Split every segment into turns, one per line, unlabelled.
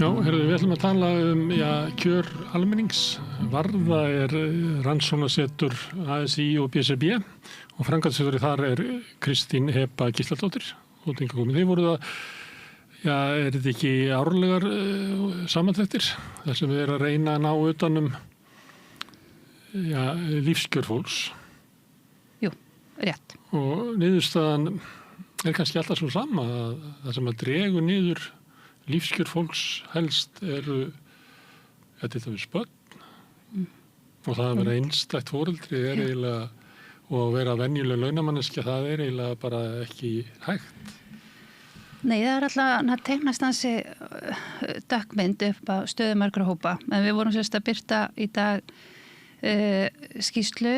Já, við ætlum að tala kjör almennings. Varða rannsóknarsetur ASÍ og BSRB og framkvæmdastjóri þar Kristín Heba Gísladóttir. Og þið voruð að, þetta ekki árlegar samantrektir þar sem við að reyna að ná utanum lífskjör fólks?
Jú, rétt.
Og niðurstaðan kannski alltaf svo sama að það sem að dregur niður lífskjör fólks helst til dæmis börn og það að vera einstætt foreldri eiginlega og að vera venjuleg launamanneskja, það eiginlega bara ekki hægt.
Nei, það alltaf að teiknast hansi dökkmynd upp á stöðu margra hópa. En við vorum sérst að birta í dag skýrslu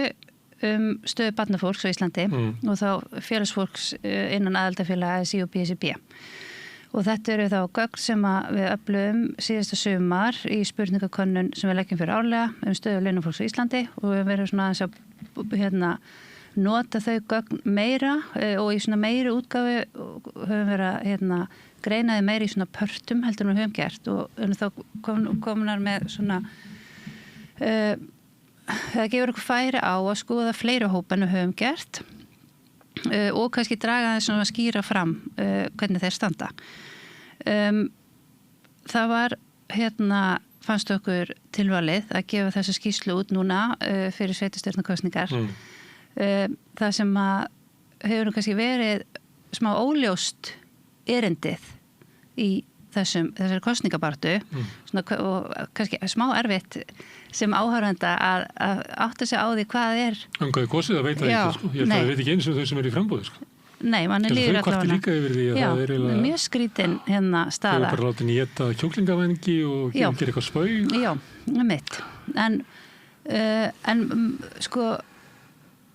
stöðu barnafólks á Íslandi og þá félagsfólks innan aðildafélaga ASÍ og BSRB. Og þetta eru þá gögn sem við öflum síðasta sumar í spurningakönnun sem við leggjum fyrir árlega stöðu launafólks á Íslandi og við verðum svona aðeins að nota þau gögn meira og í svona meiri útgáfu höfum verið að greina þau meira í svona pörtum heldur við höfum gert og þá komunar með svona það gefur okkur færi á að skoða fleiri hópa en við höfum gert og kannski draga þess að skýra fram hvernig þeir standa. Það var fannst okkur tilvalið að gefa þessa skýrslu út núna fyrir sveitarstjórnarkosningar. Það sem að hefur kannski verið smá óljóst erindið í þessari kosningabaráttu og kannski smá erfitt sem áhorfanda að átta sig á því hvað
Hvað kosið að veita ekki, sko. Ég veit ekki eins og þau sem í framboði, sko.
Nei, manni líður
allavega. Þau kvarti líka yfir því að það eiginlega
mjög skrítin staða.
Þau bara látið éta kjúklingavængi og gera eitthvað spaug. Já,
mitt. En sko,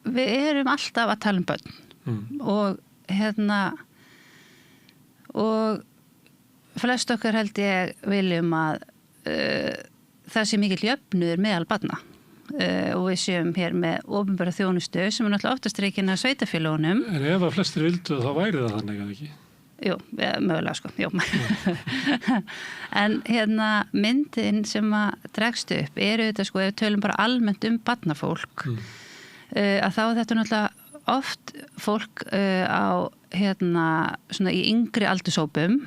við erum alltaf að tala börn og flest okkar held ég viljum að það sé mikill jöfnuður meðal barna og við séum hér með opinbera þjónustu sem náttúrulega oftast reikin að sveitarfélögunum.
En ef að flestir vildu þá væri það þannig eða ekki?
Jú, mögulega sko, jú. En myndin sem að dregst upp þetta sko, ef við tölum bara almennt barnafólk að þá þetta náttúrulega oft fólk á svona í yngri aldurshópum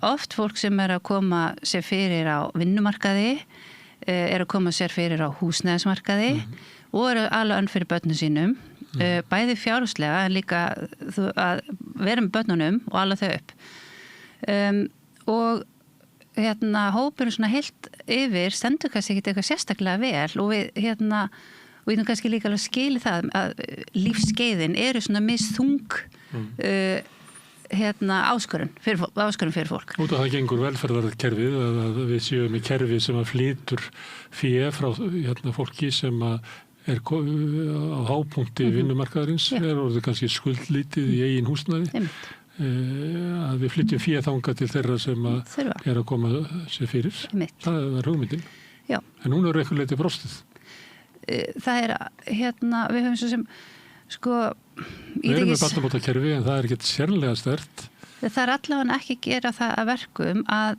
oft fólk sem að koma sér fyrir á vinnumarkaði að koma sér fyrir á húsnæðismarkaði og alveg önn fyrir börnum sínum bæði fjárhagslega en líka að vera með börnunum og ala þau upp og hópurinn svona heilt yfir stendur kannski ekki eitthvað sérstaklega vel og við og ég kannski líka alveg skili það að lífskeiðin eru svona misþung áskorun fyrir fólk.
Út af það gengur velferðarkerfið að við séum með kerfi sem að flytur fé frá fólki sem að á hápunkti vinnumarkaðarins orðið kannski skuldlítið í eigin húsnæði að við flytjum fé þangað til þeirra sem að að koma sér fyrir. Það hugmyndin.
Já.
En hún eitthvað leiti brostið.
Það við höfum svo sem sko
við erum með barnabótakerfi en það ekkert sérlega sterkt.
Það allavega ekki gera það að verkum að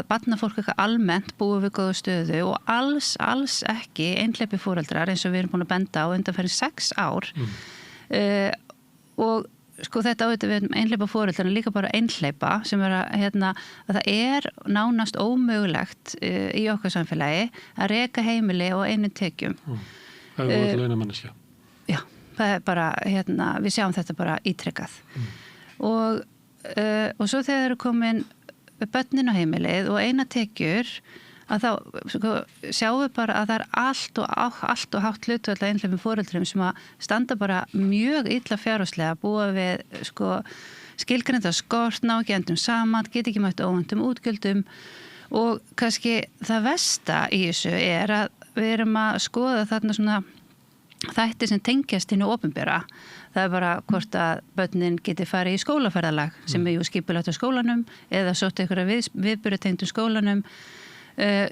barnafólk eitthvað almennt búi við góða stöðu og alls ekki einhleypi foreldrar eins og við erum búin að benda á undanfarin 6 ár og sko þetta auðvitað við einhleypa foreldrar en líka bara einhleypa sem að það nánast ómögulegt í okkar samfélagi að reka heimili og einu tekjum.
Það voru launamanneskja.
Já, það bara, við sjáum þetta bara ítrekkað. Og svo þegar það eru komin börnin á heimilið og eina tekjur, að þá sko, sjáum við bara að það allt og hátt hlutfall af einhleypum foreldrum sem að standa bara mjög illa fjárhagslega, búa við sko, skilgreinda skort, ná ekki endum saman, get ekki mætt óvæntum útgjöldum og kannski það versta í þessu að við erum að skoða þarna svona þætti sem tengjast hinu opinbera. Það bara hvort að börnin geti farið í skólaferðalag sem jú skipulagt á skólanum eða sótt einhverja viðburðatengdum skólanum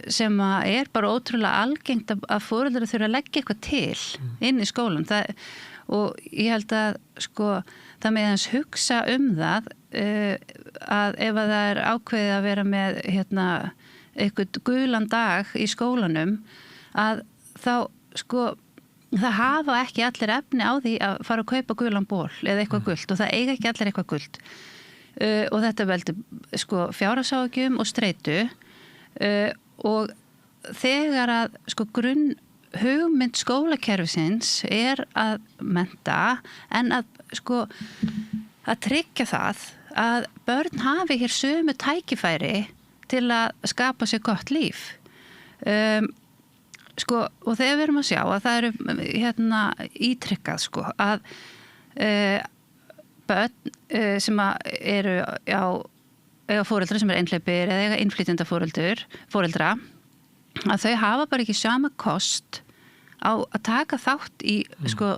sem að bara ótrúlega algengt að foreldrar þurfa að leggja eitthvað til inn í skólan. Og ég held að sko, það með hans hugsa það að ef að það ákveðið að vera með eitthvað gulan dag í skólanum að þá sko það hafa ekki allir efni á því að fara að kaupa gulan ból eða eitthvað gult og það eiga ekki allir eitthvað gult og þetta veldur sko fjárhagsáhyggjum og streitu og þegar að sko grunn hugmynd skólakerfisins að mennta en að sko að tryggja það að börn hafi hér sömu tækifæri til að skapa sér gott líf sko og þegar við erum að sjá að það eru ítrykkað sko að börn sem eru eiga foreldra sem einhleypir eða eiga innflytjenda foreldra að þau hafa bara ekki sama kost á að taka þátt í sko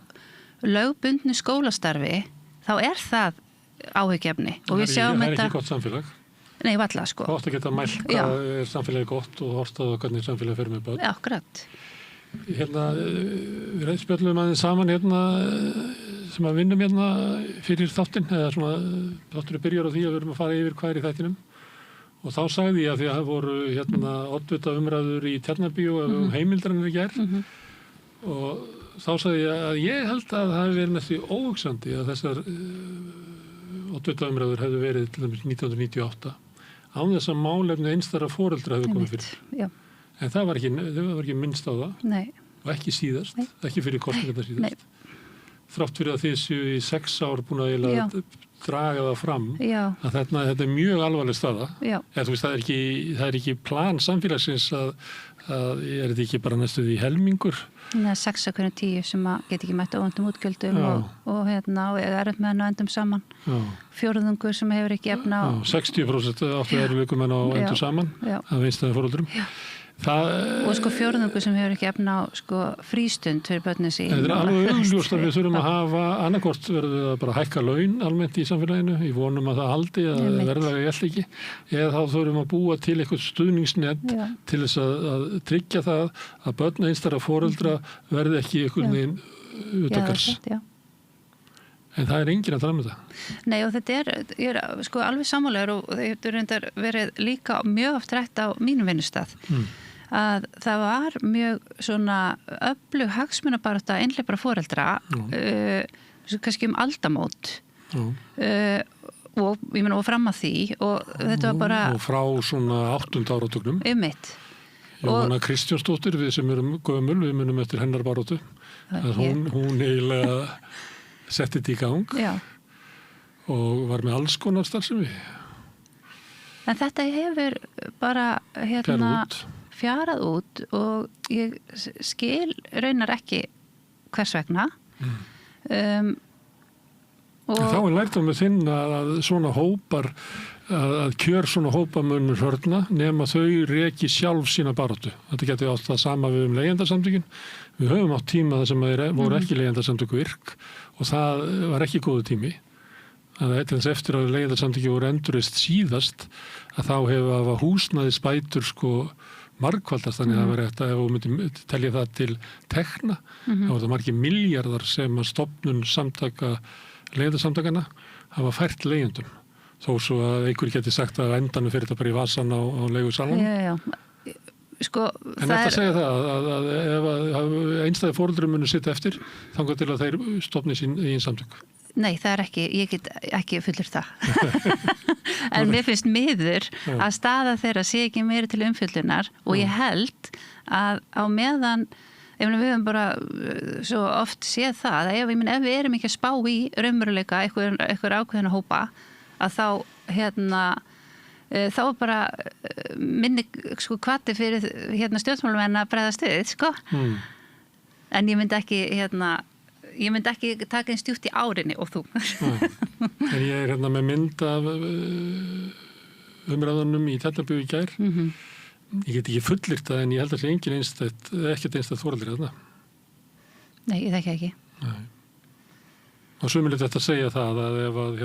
lögbundnu skólastarfi þá það áhyggjefni og við sjáum
þetta. Það ekki gott samfélag.
Nei, varla sko.
Þú átt að geta mælt hvað samfélagi gott og horfst á hvernig samfélagi fer með börn.
Akkurat.
Við spjöllum aðeins saman sem að vinnum fyrir þáttinn eða svona þátturinn byrjar á því að við erum að fara yfir hvað í þættinum og þá sagði ég að því að það voru oddvita umræður í Tjarnarbíó um heimildarinnar í gær og þá sagði ég að ég held að það hefði verið með því óhugsandi að þessar oddvita umræður hefðu verið til dæmis 1998 án þess að málefni einstæðra foreldra hefðu komið fyrir.
Já.
En það var ekki minnst á það. Nei. Og ekki síðast, ekki fyrir kosningarnar síðast. Nei. Þrátt fyrir að þið séu í 6 ár búin að draga það fram að þetta mjög alvarleg staða. Já. Þú veist, það er ekki plan samfélagsins að þetta ekki bara næstuð í helmingur?
Nei, 6 af hverjum 10 sem get ekki mætt óvæntum útgjöldum og með henn og endum saman. Já. Fjórðungur sem hefur ekki efna á... 60% áttu erfiðleikum menn á endum saman af einstæðum foreldrum. Og sko fjórðungur sem hefur ekki efna á sko frístund fyrir börnin sín. Það
alveg augljóst að við þurfum að hafa annarkvort verður við að bara hækka laun almennt í samfélaginu, í vonum að það haldi að verðlega ég held ekki, eða þá þurfum að búa til eitthvað stuðningsnett til þess að tryggja það að börn einstæðra foreldra verði ekki einhvern veginn utakars. En það er enginn að tala um þetta.
Nei og þetta er sko alveg sammálegur og þetta reyndar verið líka mjög oft rætt á mínum vinnustað. Að það var mjög svona öflug hagsmunabarátta einhleypra foreldra kannski aldamót og ég meina og fram að því og þetta var bara
og frá svona 8. áratugnum
Jóhanna
Kristjánsdóttir við sem erum gömul, við munum eftir hennar baráttu að hún eiginlega setti þetta í gang og var með alls konar starfsemi.
En þetta hefur bara fjarað út og ég skil raunar ekki hvers vegna.
Og þá lært með þinn að svona hópar að kjör svona hópamunur hörna nema þau reki sjálf sína baráttu. Þetta getur átt það sama við leigjendasamtökin. Við höfum átt tíma þar sem voru ekki leigjendasamtök virk og það var ekki góðu tími. Þannig að eftir að leigjendasamtöki voru endurist síðast að þá hefur húsnæðis bætur sko margfaldast þannig að það verið eftir ef þú myndir telja það til tekna þá var það margir milljarðar sem að stofnun leigjendasamtakana hafa fært leigjendum þó svo að einhver geti sagt að endanum fyrir þetta bara í vasan á leigusalunum.
Sko,
en þetta segja það að ef einstæði foreldrar munu sitja eftir þangað til að þeir stofni sín eigin samtök.
Nei, það ekki, ég get ekki fullur það. En mér finnst miður að staða þeirra sé ekki meiri til umfyllunar og ég held að á meðan, við höfum bara svo oft séð það að ef við erum ekki að spá í raunveruleika einhver ákveðna hópa að þá þá bara minni sko hvati fyrir stjórnmálamenn að bregðast við, sko. En ég myndi ekki taka einn stjúpt í árinni og þú.
En ég er með mynd af umræðunum í Tjarnarbíó í gær. Ég get ekki fullyrt það en ég held að það sé engin ekkert einstætt foreldri þarna.
Nei, ég þekki ekki.
Nei. Og sumilegt þetta að segja það að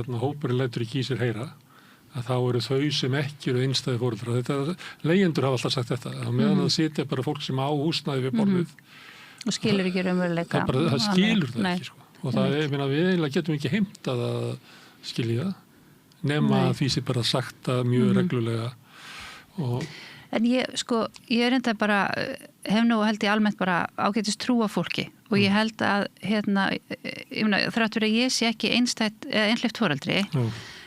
ef hópurinn lætur ekki í sér heyra að þá eru þau sem ekki eru einstæði foreldra. Leigjendur hafa alltaf sagt þetta. Á meðan það sitja bara fólk sem á húsnæði við borðið.
Og skilur ekki raunveruleika.
Það skilur það ekki, sko. Og það við eiginlega getum ekki heimtað að skilja það. nema að því sé bara sagt að mjög reglulega.
En ég er enda bara, hef nú held ég almennt bara ágætist trú á fólki og ég held að, ég meina, þrátt fyrir að ég sé ekki einhleypt foreldri,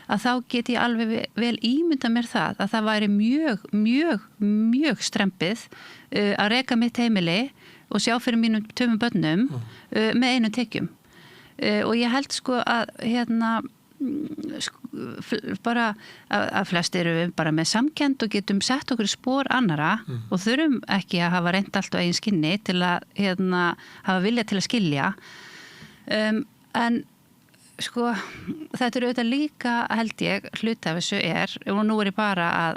að þá get ég alveg vel ímynda mér það að það væri mjög strempið að reka mitt heimili og sjá fyrir mínum 2 börnum með einum tekjum. Og ég held að bara að flest eru við bara með samkennd og getum sett okkur í spor annara og þurfum ekki að hafa reynt allt á eigin skinni til að hafa vilja til að skilja. En þetta eru auðvitað líka, held ég, hluti af þessu og nú er ég bara að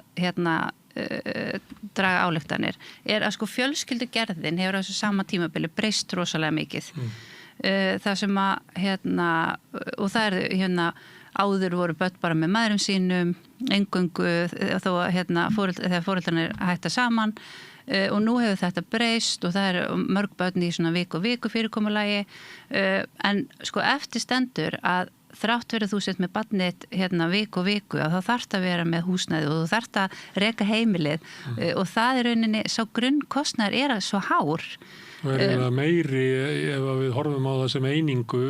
draga ályktanir, að fjölskyldugerðin hefur á þessu sama tímabili breyst rosalega mikið. Það sem að, og það er áður voru börn bara með mæðrum sínum, eingöngu þó að þegar foreldrarnir hætta saman og nú hefur þetta breyst og það eru mörg börn í svona viku fyrirkomulagi en eftir stendur að þrátt verið þú sett með barnið viku að þá þarft að vera með húsnæði og þú þarft að reka heimilið og það er rauninni, sá grunnkostnaður að svo hár.
Og það meiri ef við horfum á það sem einingu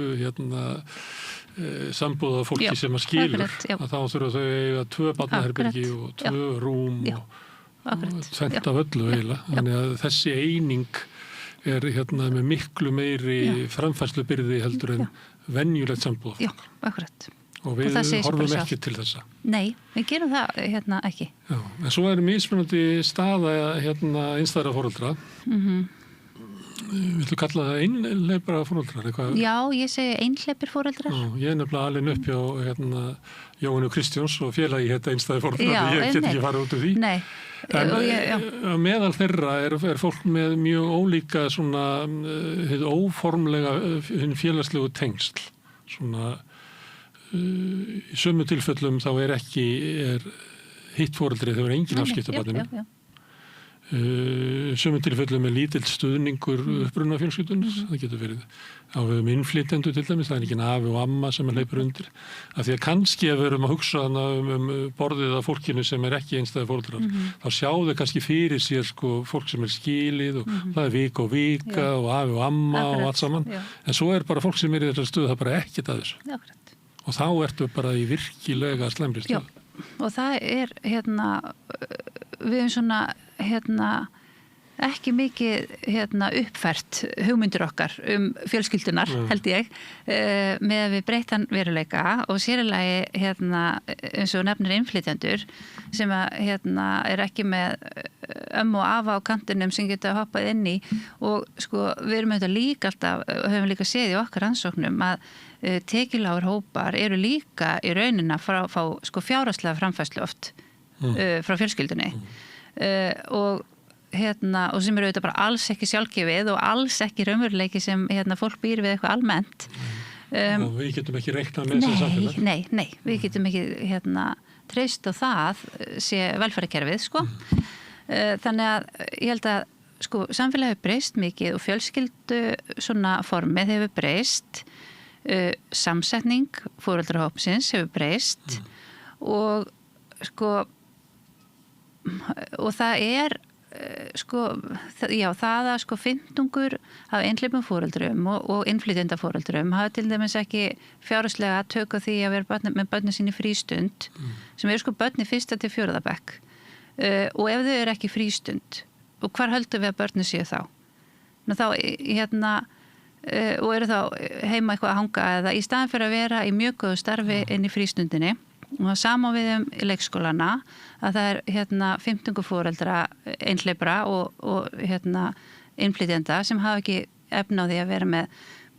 sambúða fólki sem að skilur að þá þurfa þau eiga 2 barnaherbergi og 2 rúm og tvent af öllu eiginlega. Þannig að þessi eining með miklu meiri framfærslubyrði heldur en venjulegt sambúða.
Já, akkurat.
Og við horfum ekki til þessa.
Nei, við gerum það ekki.
Já, en svo mismunandi staða einstæðra foreldra. Viltu kalla það einhleypra foreldrar?
Já, ég segi einhleypir foreldrar.
Ég er nefnilega alveg upp hjá Jóhannu Kristjáns og félagi einstæði foreldrar. Ég get ekki fara út úr því.
Nei.
En meðal þeirra er fólk með mjög ólíka óformlega félagslegu tengsl. Í sömu tilfellum þá er hitt foreldrið, þau eru engin afskiptabarninu. Sömu tilfellum er lítill stuðningur uppruna fjölskyldunar, það getur verið á innflytjendur til dæmis, það er ekki afi og amma sem hleypur undir, af því að kannski ef við erum að hugsa borðið af fólkinu sem er ekki einstæði foreldrar, þá sjáðu kannski fyrir sér fólk sem er skilið og það er vika og afi og amma og allt saman, en svo er bara fólk sem er í þessar stöðu, það er bara ekkert að þessu og þá ertu bara í virkilega slæmri stöðu.
Og það er við erum ekki mikið uppfært hugmyndir okkar fjölskyldunar, held ég, með við breyttan veruleika og sérlagi eins og nefnir innflytjendur sem er ekki með og afa á kantinum sem geta hoppað inn í og við erum auðvitað líka alltaf, höfum líka séð í okkar rannsóknum að tekjulágur hópar eru líka í raunina frá fjárhagslega framfærslu oft frá fjölskyldunni og sem eru auðvitað bara alls ekki sjálfgefið og alls ekki raunveruleiki sem fólk býr við eitthvað almennt.
Og við getum ekki reiknað með þessi samfélag?
Nei, við getum ekki treyst á það sé velferðarkerfið, Þannig að ég held að samfélagið hefur breyst mikið og fjölskyldu formið hefur breyst, samsetning foreldrahópsins hefur breyst og það er það að 15 af einhleypum foreldrum og innflytjenda foreldrum hafa til dæmis ekki fjárhagslega tök á því að vera með börnin sín í frístund sem eru börn í 1. til 4. bekk og ef þau eru ekki frístund og hvar höldum við að börnin séu þá? Og eru þá heima eitthvað að hanga eða í staðan fyrir að vera í mjög góðu starfi inn í frístundinni og það sama við í leikskólana að það er 15 foreldra einhleypra og innflytjenda sem hafa ekki efni á því að vera með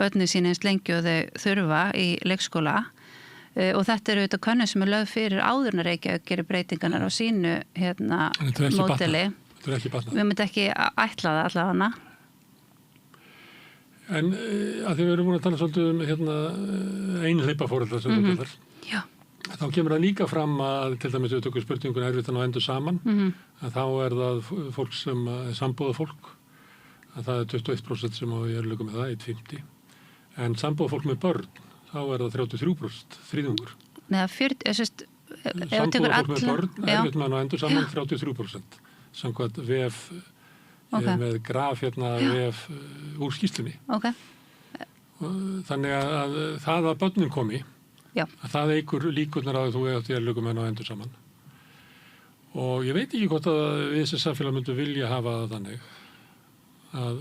börnin sín eins lengi og þau þurfa í leikskóla og þetta eru auðvitað könnun sem er lögð fyrir áður en Reykjavík gerir breytingarnar á sínu módeli. Við myndum ekki ætla það allavega.
En að því við erum búin að tala svolítið einhleypa foreldrar sem þú kallar.
Já.
Þá kemur það líka fram að til dæmis við tökum spurningun erfitt að ná endur saman að þá er það fólk sem er sambúða fólk að það er 21% sem á í örlögum með það, 1,50 en sambúða fólk með börn þá er það 33%, þriðjungur.
Nei,
Sambúðarfólk með börn, erfitt með að endur saman 33%, samkvæmt VF með graf VF úr skýrslunni.
Okay.
Þannig að það að börnin komi, að það eykur líkurnar að þú átt lögumenn og endur saman. Og ég veit ekki hvort að við sem samfélag myndum vilja hafa það þannig að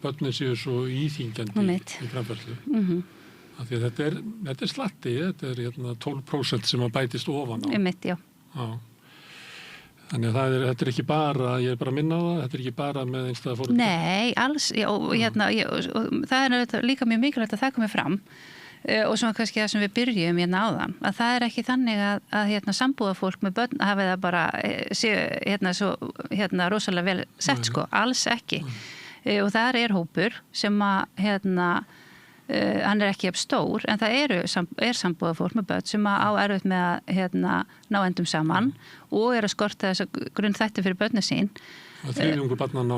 börnin séu svo íþyngjandi í framfærslu. Af því að þetta er slatti, þetta er 12% sem að bætist ofan á.
Já.
Þannig að þetta er ekki bara, ég er bara að minna á það, þetta er ekki bara með einstæða foreldra.
Nei, alls, og það er líka mjög mikilvægt að það komi fram og svona kannski það sem við byrjum áðan, að það er ekki þannig að sambúðarfólk með börn hafi það bara svo rosalega vel sett sko, alls ekki. Og þar er hópur sem að hann er ekki stór, en það er sambúðarfólk með börn sem á erfitt með að ná endum saman og er að skorta þessa grunnþætti fyrir börnin sín.
Þriðjungur barnanna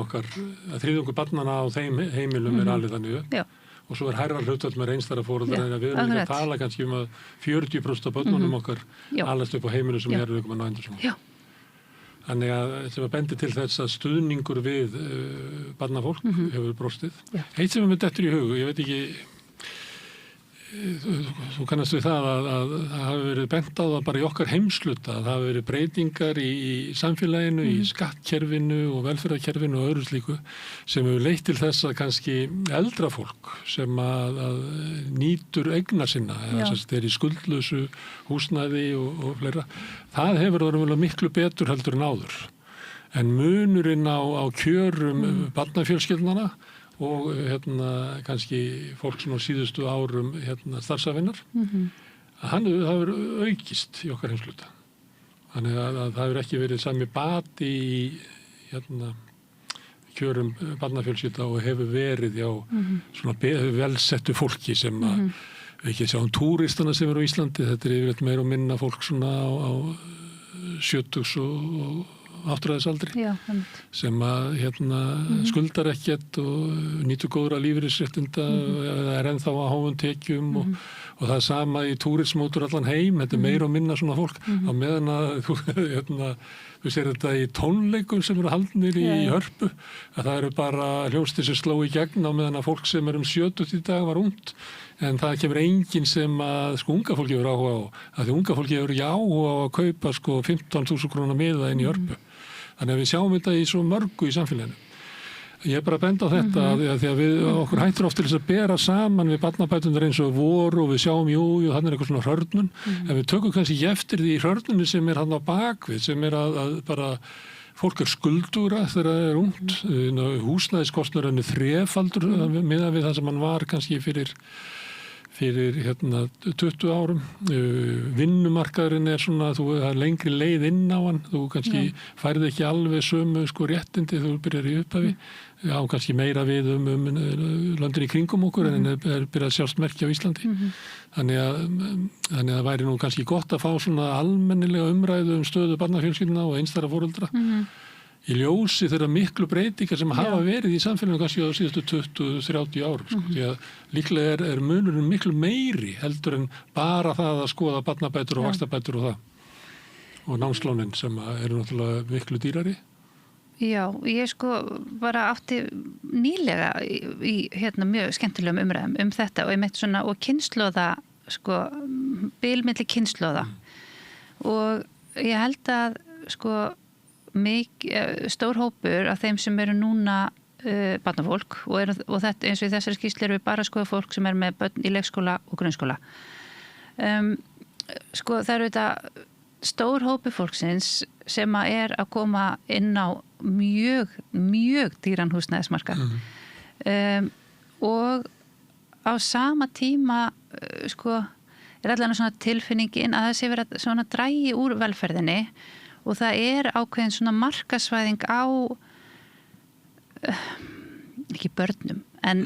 á þeim heimilum er alveg þannig upp.
Já.
Og svo er hærra hlutfall með einstæðra foreldra, en við erum að tala kannski að 40% af börnunum okkar alast upp á heimilum sem er að ná endur saman. Já. Þannig að sem að bendi til þess að stuðningur við barnafólk hefur brostið. Eitt sem er með dettur í hug, ég veit ekki, þú kannast við það að það hafi verið bent á það bara í okkar heimsluta, að það hafi verið breytingar í samfélaginu, í skattkerfinu og velferðarkerfinu og öðru slíku sem hefur leitt til þess að kannski eldra fólk sem að nýtur eigna sinna, eða þess er í skuldlausu húsnæði og fleira, það hefur verið miklu betur heldur en áður. En munurinn á kjörum barnafjölskyldnanna og kannski fólk svona síðustu árum starfsafinnar, að það hefur aukist í okkar heimsluta. Þannig að það hefur ekki verið sami bati í kjörum barnafjölskylda og hefur verið svona velsettu fólki sem að við ekki sjáum túristana sem eru á Íslandi, þetta er yfirleitt meira og minna fólk svona á 70 og áttræðisaldri sem að skuldar ekkert og nýtur góðra lífeyrisréttinda eða er ennþá á háum tekjum og það er sama í túrism út úr allan heim, þetta er meira og minna svona fólk á meðan að þú sér þetta í tónleikum sem eru haldnir í Hörpu, að það eru bara hljómsveitir sem sló í gegn á meðan að fólk sem er 70 í dag var ungt, en það kemur enginn sem að unga fólki hefur áhuga á, að því unga fólki hefur ekki áhuga á að kaupa 15.000 króna miða inn í Hörpu. Þannig að við sjáum þetta í svo mörgu í samfélaginu. Ég er bara að benda á þetta því að við okkur hættir oft til þess að bera saman við barnabæturnar eins og voru og við sjáum, jú, þannig er eitthvað svona hrörnun, en við tökum kannski ekki eftir því hrörnunni sem er hann á bakvið, sem er að bara fólk er skuldúra þegar það er ungt, húsnæðiskostnaður er þrefaldur miðað við það sem hann var kannski fyrir 20 árum. Vinnumarkaðurinn er svona, það er lengri leið inn á hann, þú kannski færði ekki alveg sömu réttindi þú byrjar í upphafi, já kannski meira við löndin í kringum okkur en er byrjað að sjást merki á Íslandi. Þannig að það væri nú kannski gott að fá svona almennilega umræðu stöðu barnafjölskyldna og einstæðra foreldra. Í ljósi þeirra miklu breytingar sem hafa verið í samfélaginu kannski á síðustu 20-30 árum. Því að líklega er munurinn miklu meiri heldur en bara það að skoða barnabætur og vaxtabætur og það. Og námslánin sem eru náttúrulega miklu dýrari.
Já, ég bara átti nýlega í mjög skemmtilegum umræðum þetta og ég meitt svona og kynslóða, bilmilli kynslóða. Og ég held að stór hópur af þeim sem eru núna barnafólk og þetta eins og í þessari skýrslu erum við bara að skoða fólk sem er með börn í leikskóla og grunnskóla. Það eru þetta stór hópur fólksins sem er að koma inn á mjög, mjög dýran húsnæðismarkað. Og á sama tíma er allan svona tilfinningin að það sé verið svona drægi úr velferðinni og það er ákveðin svona markasvæðing á ekki börnum, en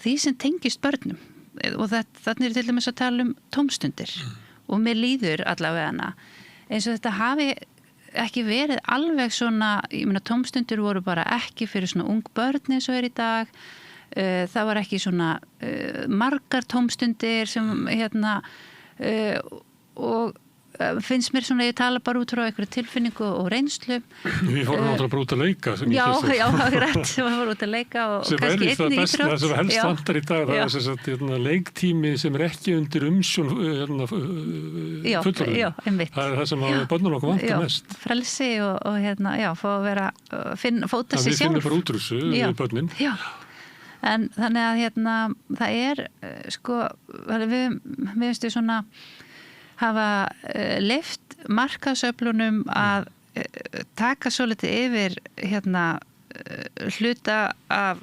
því sem tengist börnum og þannig er til dæmis að tala tómstundir og mér líður allavega hana eins og þetta hafi ekki verið alveg svona, ég meina tómstundir voru bara ekki fyrir svona ung börn eins og er í dag, það var ekki svona margar tómstundir sem og finnst mér svona, ég tala bara út frá einhverju tilfinningu og reynslu.
Við fórum náttúrulega bara út að leika.
Já, rætt, við fórum út að leika og kannski einni íþrótt.
Það sem helst vantar í dag, það er þess að leiktími sem ekki undir umsjón fullorðinna. Það er það sem börnunum okkur vantar mest.
Frelsi og fá að vera, fóta sig sjálf.
Það við finnum bara útrússu við börnin.
Já. En þannig að það er við finnst við svona hafa leyft markaðsöflunum að taka svolítið yfir hluta af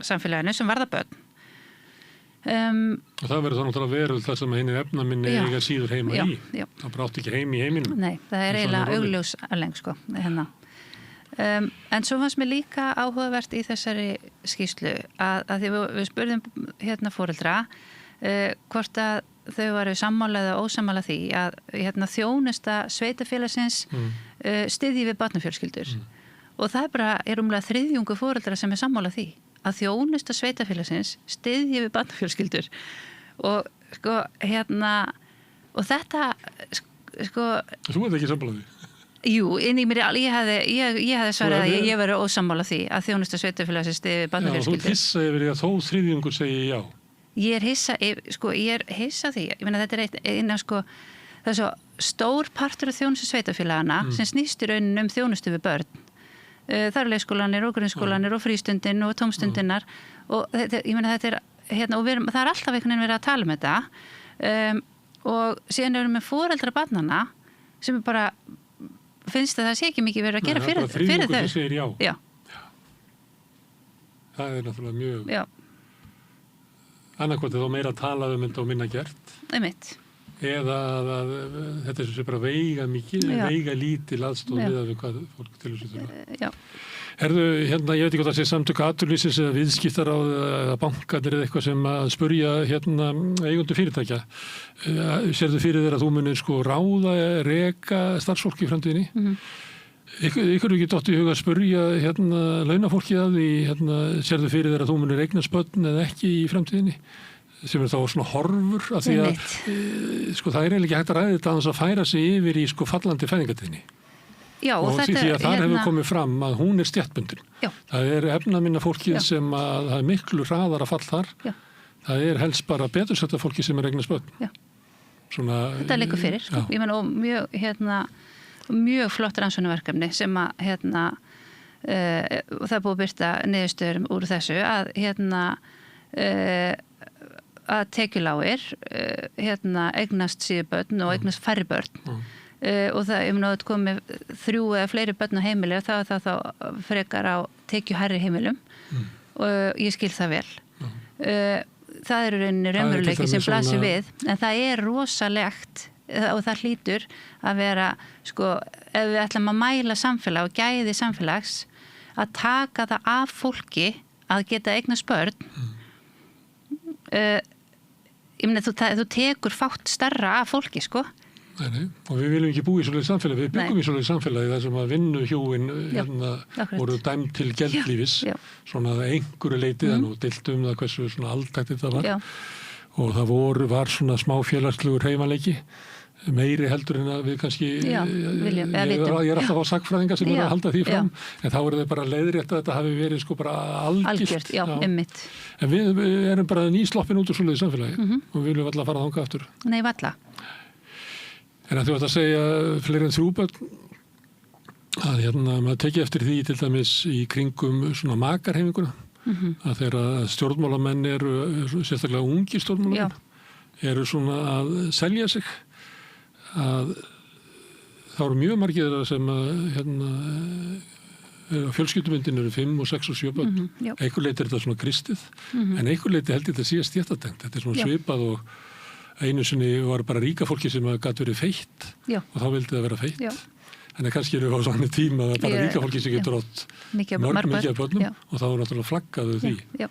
samfélaginu sem varða börn.
Og það verður þá náttúrulega verið það sem hinni efnaminni eiga síður heima í. Það brátt ekki heim í heiminum.
Nei, það er eiginlega augljós alveg en svo fannst mér líka áhugavert í þessari skýrslu að því við spurðum foreldra hvort að þau varu sammála eða ósammála því að þjónusta sveitafélagsins styðji við barnafjölskyldur og það er rúmlega þriðjungur foreldra sem er sammála því að þjónusta sveitafélagsins styðji við barnafjölskyldur og og þetta
Þú ert ekki sammála því?
Jú, inni í mér, ég hefði svarað að ég veri ósammála því að þjónusta sveitafélagsins styðji við barnafjölskyldur.
Já, þú hissa yfir því að þó þriðjungur segi já.
Ég er hissa því, ég meina þetta er eina það er svo stór partur af þjónustu sveitafélagana sem snýst í rauninni þjónustu við börn. Það eru leikskólanir og grunnskólanir og frístundin og tómstundinnar og ég meina þetta er og það er alltaf einhvern veginn verið að tala um þetta og síðan erum við foreldra barnanna sem er bara finnst að það sé ekki mikið verið að gera fyrir þau.
Þriðjungur sem segir já.
Já.
Það er náttúrulega mjög annarkvæmt þá meira að tala um þetta og minna gert.
Einmitt.
Eða að þetta er bara veiga lítil aðstoð við hvað fólk til þessu þurfa.
Já.
Herðu, ég veit ekki hvað það sé samtök atvinnulífsins eða viðskiptaráð eða bankarnir eða eitthvað sem að spurja eigendur fyrirtækja. Sérðu fyrir þér að þú munir ráða, reka starfsfólki í framtíðinni? Ykkur ekki dottið í huga að spurja launafólkið að því, sérðu fyrir þér að þú munir eignast börn eða ekki í framtíðinni? Sem er þá svona horfur af því að það er eiginlega ekki hægt að ræða þetta að færa sig yfir í fallandi fæðingartíðni.
Já,
og því að þar hefur komið fram að hún er stéttbundin. Það er efnaminna fólkið sem að það er miklu hraðara fall þar. Já. Það er helst bara betursetta fólkið sem er eignast börn.
Þetta liggur fyrir. Ég meina og mjög flott rannsóknarverkefni sem að það er búið að birta niðurstöður úr þessu að tekjulágir eignast síður börn og eignast færri börn. Og það náttúrulega komið 3 eða fleiri börn á heimili og það þá frekar á tekjuhærri heimilum og ég skil það vel. Það eru raunveruleiki sem blasir við en það er rosalegt og það hlýtur að vera ef við ætlum að mæla samfélag og gæði samfélags að taka það af fólki að geta eignast börn ég meina þú tekur fátt stærra af fólki
Nei, og við viljum ekki búa í svoleiðis samfélagi, við byggum í svoleiðis samfélagi þar sem að vinnuhjúin voru dæmd til geldlífis, svona að einhverju leiti, það nú deilt það hversu svona aldægt þetta var og það var svona smá félagslegur hreyfanleiki, meiri heldur en að við kannski, ég er alltaf á sagfræðinga sem að halda því fram, en þá þau bara leiðrétt að þetta hafi verið bara algjört. En við erum bara nýsloppin út úr svoleiðis samfélagi og við viljum alltaf fara þangað aftur.
Nei, valla.
En að þú ætti að segja fleiri en 3 börn að maður tekið eftir því til dæmis í kringum svona makarheiminguna að þegar stjórnmálamenn eru sérstaklega ungi stjórnmálamenn eru svona að selja sig að þá eru mjög margir sem fjölskyldumyndin eru 5 og 6 og 7 börn. Einhver leiti er þetta svona kristið en einhver leiti held ég þetta sé stéttatengt. Þetta er svona svipað og einu sinni var bara ríka fólki sem gat verið feitt og þá vildi það vera feitt. En það kannski eru á svona tíma að bara ríka fólki sem getur átt mikið af börnum og þá er náttúrulega flaggaðu því.
Já.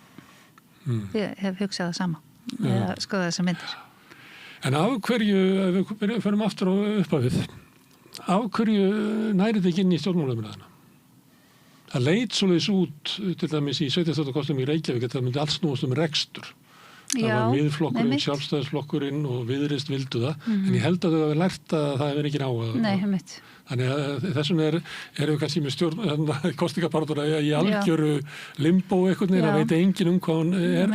Ég hef hugsað það sama. Ég skoða þessar myndir.
En af hverju, ef við förum aftur á upphafið, af hverju nærið þetta ekki inn í stjórnmálaumræðuna? Það leit svoleiðis út til dæmis í 17. kostum í Reykjavík að það myndi allt snúast rekstur. Það var Miðflokkurinn, Sjálfstæðisflokkurinn og Viðreisn vildu það, en ég held að þau hafi lært að það hefur ekki áhuga.
Nei, einmitt.
Þannig að þessum erum við kannski með kosningabarátuna í algjöru limbó einhvern veginn, að veit enginn hvað hún er.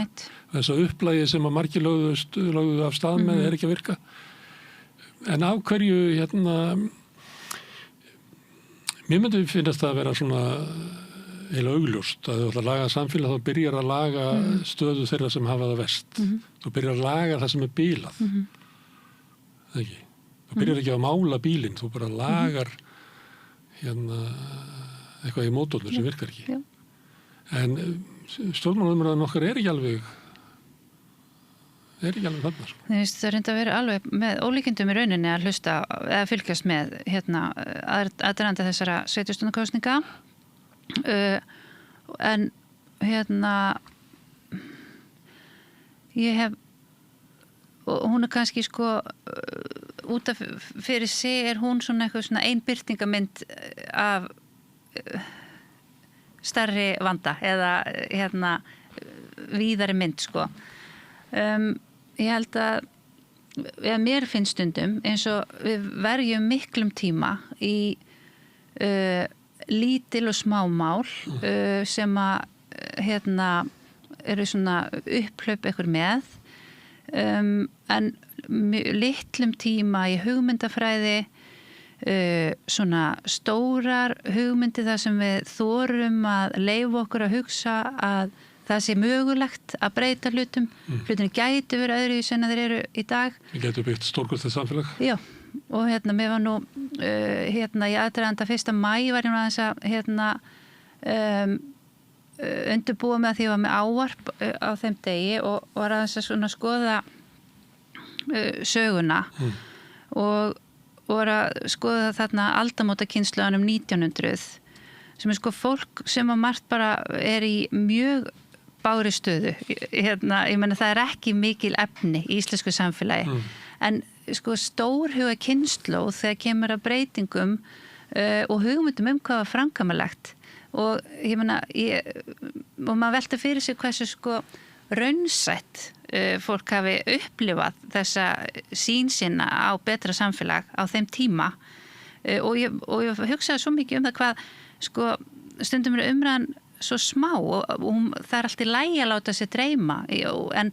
Þess að upplægi sem að margir lögðu af stað með er ekki að virka. En á hverju, mér myndi finnast það að vera svona eða augljóst að þú ætlar að laga samfélag þá byrjar að laga stöðu þeirra sem hafa það verst. Þú byrjar að laga það sem er bílað. Það ekki. Þú byrjar ekki að mála bílinn, þú bara lagar eitthvað í mótornum sem virkar ekki. Já. En stjórnmálaumræðan okkar er ekki alveg þarna. Sko.
Það reynda að vera alveg með ólíkindum í rauninni að hlusta eða fylgjast með aðdraganda þessara sveitarstjórnarkosninga. En ég hef og hún er kannski sko út af fyrir sig er hún svona eitthvað svona ein birtingamynd af stærri vanda eða víðari mynd sko. Ég held að mér finnst stundum eins og við verjum miklum tíma í lítil og smá mál sem að eru svona upphlaup ykkur með en litlum tíma í hugmyndafræði svona stórar hugmyndi þar sem við þorum að leyfa okkur að hugsa að það sé mögulegt að breyta hlutum hlutin gætu verið öðru sem þeir eru í dag.
Við getum byggt stórkostið samfélag.
Já. Og mér var nú í aðdraganda 1. maí var ég nú aðeins að undirbúa mig að því ég var með ávarp á þeim degi og var aðeins að svona skoða söguna og var að skoða þarna aldamótakynslunum 1900 sem er sko fólk sem að margt bara er í mjög bári stöðu. Ég meina það er ekki mikil efni í íslensku samfélagi en sko stórhuga kynslóð þegar kemur að breytingum og hugmyndum hvað var framkvæmanlegt og ég meina og maður velta fyrir sig hversu sko raunsætt fólk hafi upplifað þessa sýn sinna á betra samfélag á þeim tíma og ég hugsaði svo mikið það hvað sko stundum er umræðan svo smá og það er allt í lagi að láta sér dreyma en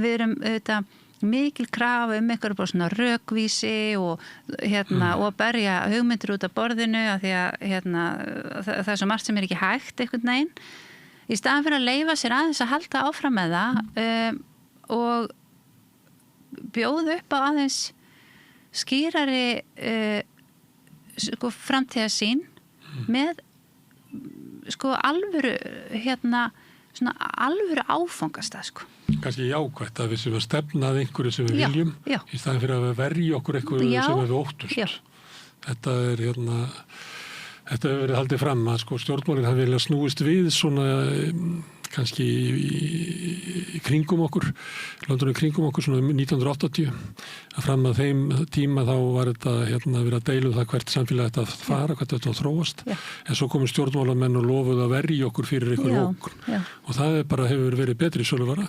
við erum auðvitað mikil krafa einhverju bara svona rökvísi og og að berja hugmyndir út af borðinu af því að það er svo margt sem er ekki hægt einhvern veginn í staðan fyrir að leyfa sér aðeins að halda áfram með það og bjóða upp á aðeins skýrari sko framtíðarsýn með sko alvöru svona alvöru áfangastað sko.
Kannski jákvætt að við sem að stefna að einhverju sem við viljum í staðan fyrir að við verja okkur einhverju sem við óttust. Já. Þetta er þetta hefur verið haldið fram að sko stjórnmálin hafi viljað snúist við svona kannski í kringum okkur landunum kringum okkur svona 1980 að fram að þeim tíma þá var þetta verið að deila það hvert samfélag þetta að fara, hvert þetta að þróast en svo komu stjórnmálamenn og lofuðu að verja okkur fyrir einhverju ógn og það bara hefur verið betri söluvara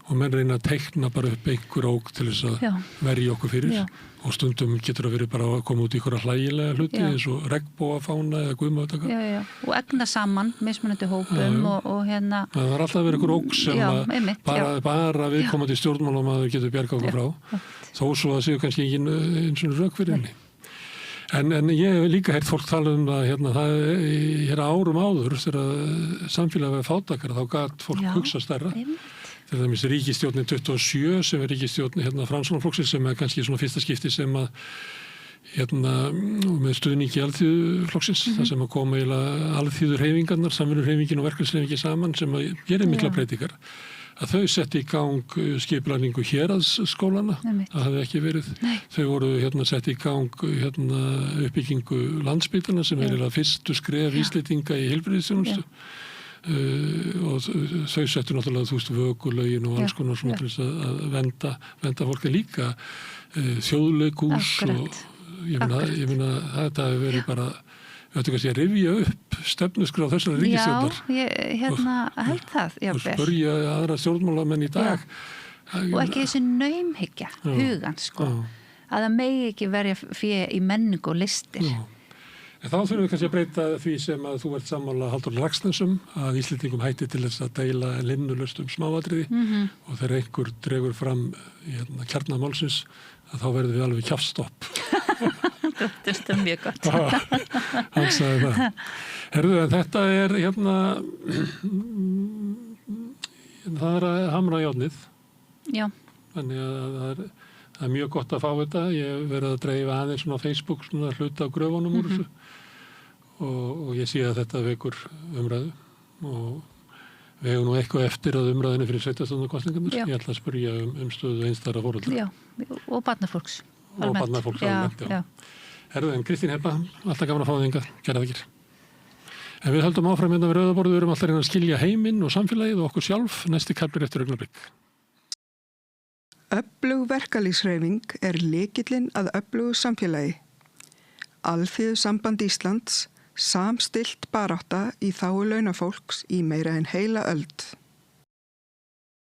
og menn reyna að teikna bara upp einhver ógn til þess að verja okkur fyrir og stundum getur að verið bara að koma út í einhverja hlægilega hluti eins og regnbogafána eða guðmátaka.
Og egna saman mismunandi hópum og
það var alltaf verið einhver ógn sem bara viðkomandi stjórnmálamaður getur bjargað okkur frá þó svo að séu kannski ekki eins og rök fyrir henni. En ég hef líka heyrt fólk tala það það árum áður þegar samfélagið var fátækara þá gat fólk hugsa stærra. Til dæmis ríkisstjórnin 27 sem er ríkisstjórnin Framsóknarflokksins sem er kannski svona fyrsta skipti sem að með stuðningi alþýðuflokksins þar sem að koma alþýðurhreyfingarnar, samvinnuhreyfingin og verkalýðshreyfingin saman sem að gera mikla breytingar að þau setti í gang skipulagningu héraðsskólana það hefði ekki verið þau voru setti í gang uppbyggingu Landspítalans sem er fyrstu skref Íslendinga í heilbrigðisþjónustu og þau settu náttúrulega vökulögin og alls konar svona til þess að venda fólk líka þjóðleikhús og ég meina þetta hefur verið bara að rifja upp stefnuskrá þessari ríkisstjórnar
held það
og spurja aðra stjórnmálamenn í dag
og ekki þessi naumhyggja hugans sko, að það megi ekki verja fé í menningu og listir.
En þá þurfum við kannski að breyta því sem að þú ert sammála Halldór Laxnessum að Íslendingum hætti til þess að deila linnulaust smáatriði og þegar einhver dregur fram kjarnamálsins að þá verðum við alveg kjafstopp.
Þetta er mjög gott.
Hann sagði það. Herðu, en þetta er það er að hamra járnið. Já. Þannig að það er mjög gott að fá þetta. Ég hef verið að dreifa aðeins svona á Facebook svona hluta á gröfunum úr þessu og ég sé að þetta vekur umræðu og við hefum nú eitthvað eftir að umræðinu fyrir sveitarstjórnarkosningarnar. Ég ætla að spyrja stöðu einstæðra foreldra. Já, og barnafólks. Og barnafólks almennt, já. Herðu, en Kristín Heba, alltaf gaman að fá þig hingað, kæra þakkir. En við höldum áfram hérna við Rauðaborðið, við erum alltaf að skilja heiminn og samfélagið og okkur sjálf, næsti kaflir eftir augnablik.
Öflug verkalýðshreyfing er lykillinn að öflugu samfélagi. Alþýðusamband Íslands samstillt barátta í þágu launafólks í meira en heila öld.